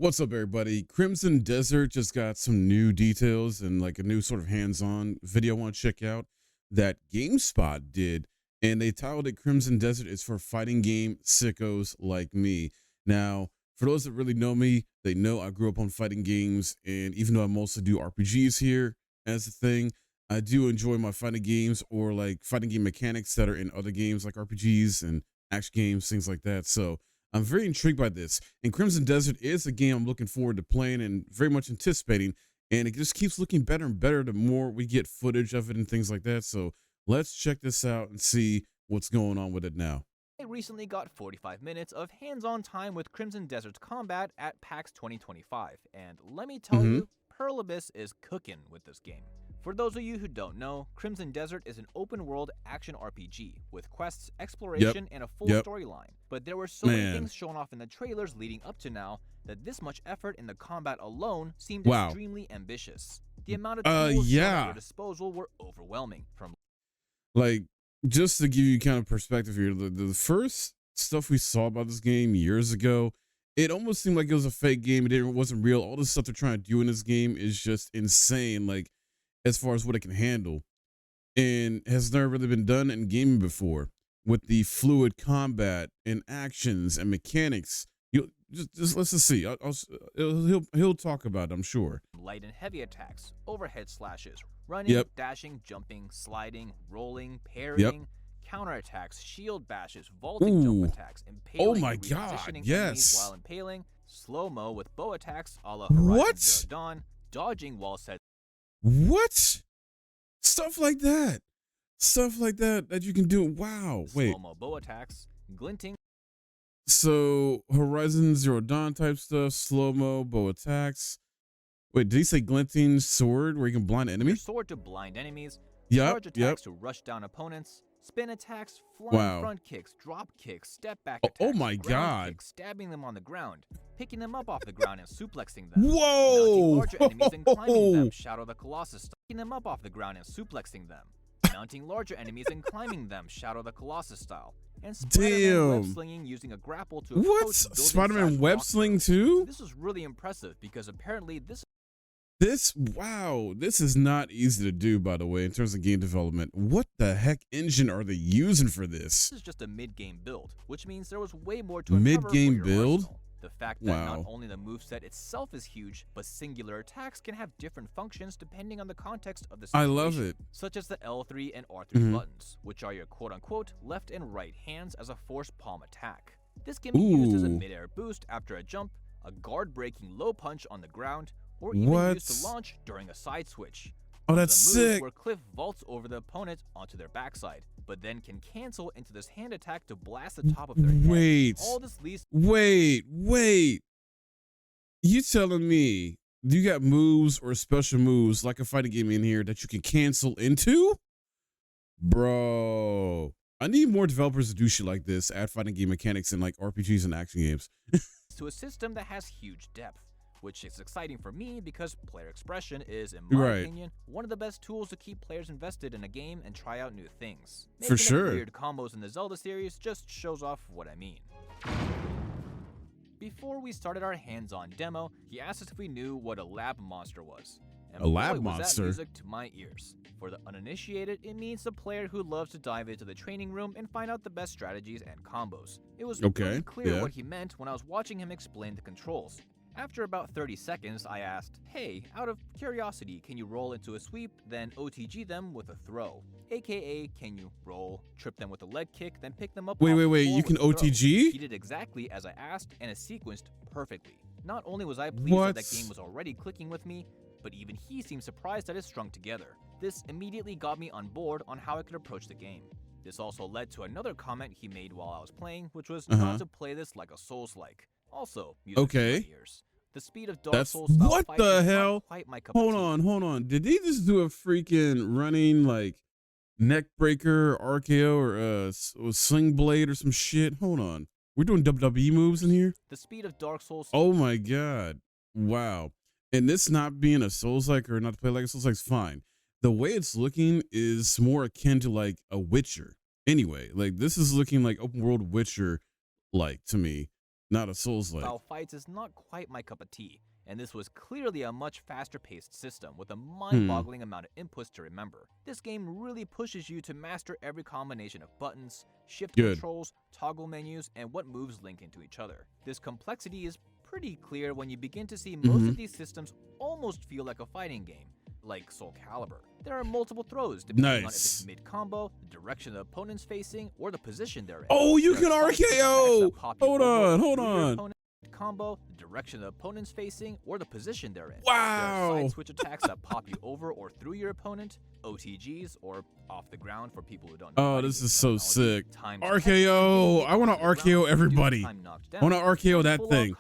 What's up, everybody? Crimson Desert just got some new details and like a new sort of hands-on video I want to check out that GameSpot did, and they titled it Crimson Desert is for fighting game sickos like me. Now, for those that really know me, they know I grew up on fighting games, and even though I mostly do RPGs here as a thing, I do enjoy my fighting games or like fighting game mechanics that are in other games like RPGs and action games, things like that. So I'm very intrigued by this. And Crimson Desert is a game I'm looking forward to playing and very much anticipating. And it just keeps looking better and better the more we get footage of it and things like that. So let's check this out and see what's going on with it now. I recently got 45 minutes of hands-on time with Crimson Desert's combat at PAX 2025, and let me tell you, Pearl Abyss is cooking with this game. For those of you who don't know, Crimson Desert is an open-world action RPG with quests, exploration, and a full storyline. But there were so many things shown off in the trailers leading up to now that this much effort in the combat alone seemed extremely ambitious. The amount of tools shown at your disposal were overwhelming. From like, just to give you kind of perspective here, the first stuff we saw about this game years ago, it almost seemed like it was a fake game. It wasn't real. All the stuff they're trying to do in this game is just insane. Like, as far as what it can handle, and has never really been done in gaming before with the fluid combat and actions and mechanics. You just let's just see. He'll talk about it, I'm sure. Light and heavy attacks, overhead slashes, running, dashing, jumping, sliding, rolling, parrying, counterattacks, shield bashes, vaulting jump attacks, impaling, oh my god, yes, while impaling, slow-mo with bow attacks a la Horizon Zero Dawn, dodging while set. What? Stuff like that. Stuff like that that you can do. Wow. Wait. Slow-mo bow attacks, glinting. So Horizon Zero Dawn type stuff, slow-mo bow attacks. Wait, did he say glinting sword where you can blind enemies? Your sword to blind enemies. Yep. Charge attacks to rush down opponents. Spin attacks, flying front kicks, drop kicks, step back attacks. Oh my god. Kicks, stabbing them on the ground, picking them up off the ground and suplexing them. Whoa! Mounting larger enemies and climbing them, Shadow the Colossus style. Picking them up off the ground and suplexing them. Mounting larger enemies and climbing them, Shadow the Colossus style. And Spider-Man web slinging using a grapple to approach Spider-Man web sling too? This is really impressive because apparently this is not easy to do, by the way, in terms of game development. What the heck engine are they using for this? This is just a mid-game build, which means there was way more to mid-game build. Arsenal. The fact that not only the moveset itself is huge, but singular attacks can have different functions depending on the context of the situation. I love it. Such as the L3 and R3 buttons, which are your quote-unquote left and right hands as a force palm attack. This can be used as a mid-air boost after a jump, a guard-breaking low punch on the ground, or even used to launch during a side switch. Oh, that's sick. Where Cliff vaults over the opponent onto their backside, but then can cancel into this hand attack to blast the top of their head. All this leads. Wait. You telling me you got moves or special moves like a fighting game in here that you can cancel into? Bro, I need more developers to do shit like this, add fighting game mechanics in like RPGs and action games. To a system that has huge depth, which is exciting for me because player expression is, in my opinion, one of the best tools to keep players invested in a game and try out new things. Making weird combos in the Zelda series just shows off what I mean. Before we started our hands-on demo, he asked us if we knew what a lab monster was. And a lab was monster? That music to my ears. For the uninitiated, it means the player who loves to dive into the training room and find out the best strategies and combos. It was pretty clear what he meant when I was watching him explain the controls. After about 30 seconds, I asked, hey, out of curiosity, can you roll into a sweep, then OTG them with a throw? AKA, can you roll, trip them with a leg kick, then pick them up? Wait, you can OTG? He did exactly as I asked, and it sequenced perfectly. Not only was I pleased that game was already clicking with me, but even he seemed surprised that it strung together. This immediately got me on board on how I could approach the game. This also led to another comment he made while I was playing, which was not to play this like a Souls-like. Also, the speed of Dark Souls style what the hell? Quite my cup hold on. Did he just do a freaking running like neck breaker, RKO, or sling blade or some shit? Hold on. We're doing WWE moves in here? The speed of Dark Souls. Oh my god. Wow. And this not being a Souls-like or not to play like a Souls-like is fine. The way it's looking is more akin to like a Witcher. Anyway, like this is looking like open world Witcher like to me. not a Souls-like. Style fights is not quite my cup of tea, and this was clearly a much faster paced system with a mind-boggling amount of inputs to remember. This game really pushes you to master every combination of buttons, shift Good. controls, toggle menus, and what moves link into each other. This complexity is pretty clear when you begin to see most of these systems almost feel like a fighting game, like Soul Calibur. There are multiple throws depending on if it's mid-combo, the direction the opponent's facing, or the position they're in. Oh, you There can are slices that RKO! pop you Hold over on, or hold through your on. opponent. Combo, the direction the opponent's facing, or the position they're in. Wow. There are side switch attacks that pop you over or through your opponent, OTGs, or off the ground for people who don't know. Oh, this is so sick. Timed RKO! I want to RKO everybody. I want to RKO that thing.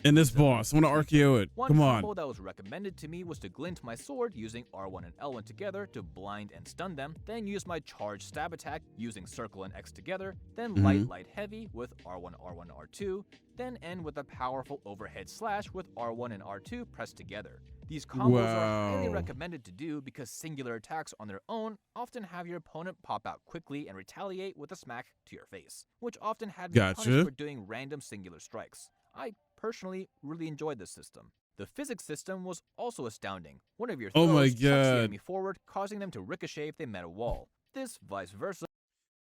And this boss, I want to RKO it. One Come on. combo that was recommended to me was to glint my sword using R1 and L1 together to blind and stun them, then use my charge stab attack using circle and X together, then light heavy with R1, R1, R2, then end with a powerful overhead slash with R1 and R2 pressed together. These combos are highly recommended to do because singular attacks on their own often have your opponent pop out quickly and retaliate with a smack to your face, which often had me punished for doing random singular strikes. I personally really enjoyed this system. The physics system was also astounding. One of your throws chucks the enemy forward, causing them to ricochet if they met a wall. This, vice versa.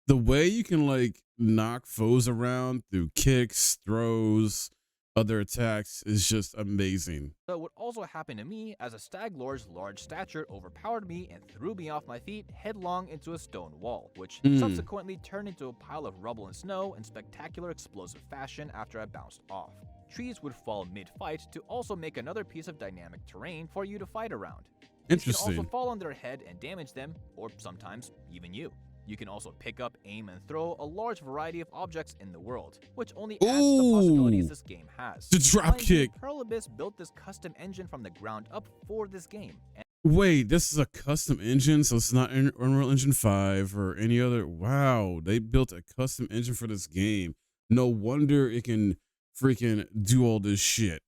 The way you can like knock foes around through kicks, throws, other attacks is just amazing. So what also happened to me as a Stag Lord's large stature overpowered me and threw me off my feet headlong into a stone wall, which subsequently turned into a pile of rubble and snow in spectacular explosive fashion after I bounced off. Trees would fall mid-fight to also make another piece of dynamic terrain for you to fight around. Interesting. You can also fall on their head and damage them, or sometimes even you. You can also pick up, aim, and throw a large variety of objects in the world, which only adds to the possibilities this game has. The drop kick. Pearl Abyss built this custom engine from the ground up for this game. Wait, this is a custom engine, so it's not Unreal Engine 5 or any other. Wow, they built a custom engine for this game. No wonder it can freaking do all this shit.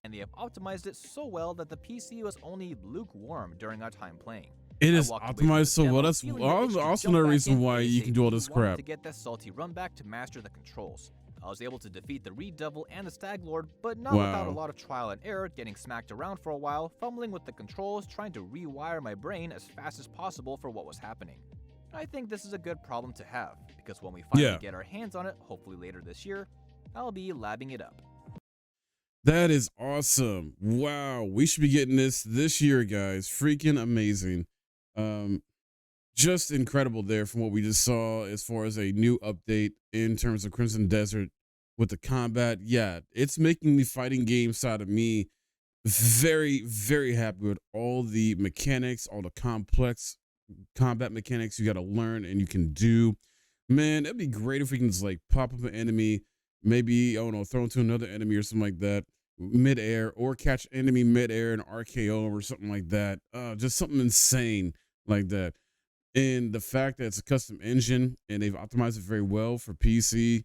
And they have optimized it so well that the PC was only lukewarm during our time playing. It is optimized so well. That's also another reason why you can do all this crap. To get that salty run back to master the controls. I was able to defeat the Reed Devil and the Stag Lord, but not without a lot of trial and error, getting smacked around for a while, fumbling with the controls, trying to rewire my brain as fast as possible for what was happening. I think this is a good problem to have, because when we finally get our hands on it, hopefully later this year, I'll be labbing it up. That is awesome. Wow, we should be getting this year, guys. Freaking amazing. Just incredible there from what we just saw as far as a new update in terms of Crimson Desert with the combat. Yeah, it's making the fighting game side of me very, very happy with all the mechanics, all the complex combat mechanics you got to learn and you can do. Man, it'd be great if we can just like pop up an enemy, maybe, I don't know, throw into another enemy or something like that midair, or catch enemy midair and RKO or something like that. Just something insane like that. And the fact that it's a custom engine and they've optimized it very well for PC,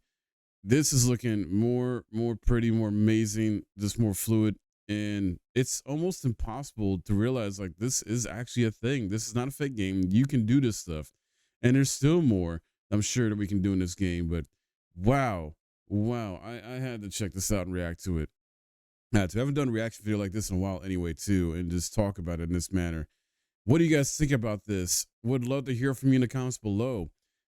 this is looking more pretty, more amazing, just more fluid. And it's almost impossible to realize like this is actually a thing. This is not a fake game. You can do this stuff. And there's still more I'm sure that we can do in this game. But wow, I had to check this out and react to it. I haven't done a reaction video like this in a while anyway, too, and just talk about it in this manner. What do you guys think about this? Would love to hear from you in the comments below.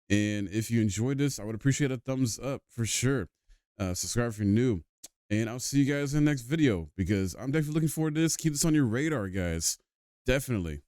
And if you enjoyed this, I would appreciate a thumbs up for sure. Subscribe if you're new. And I'll see you guys in the next video because I'm definitely looking forward to this. Keep this on your radar, guys. Definitely.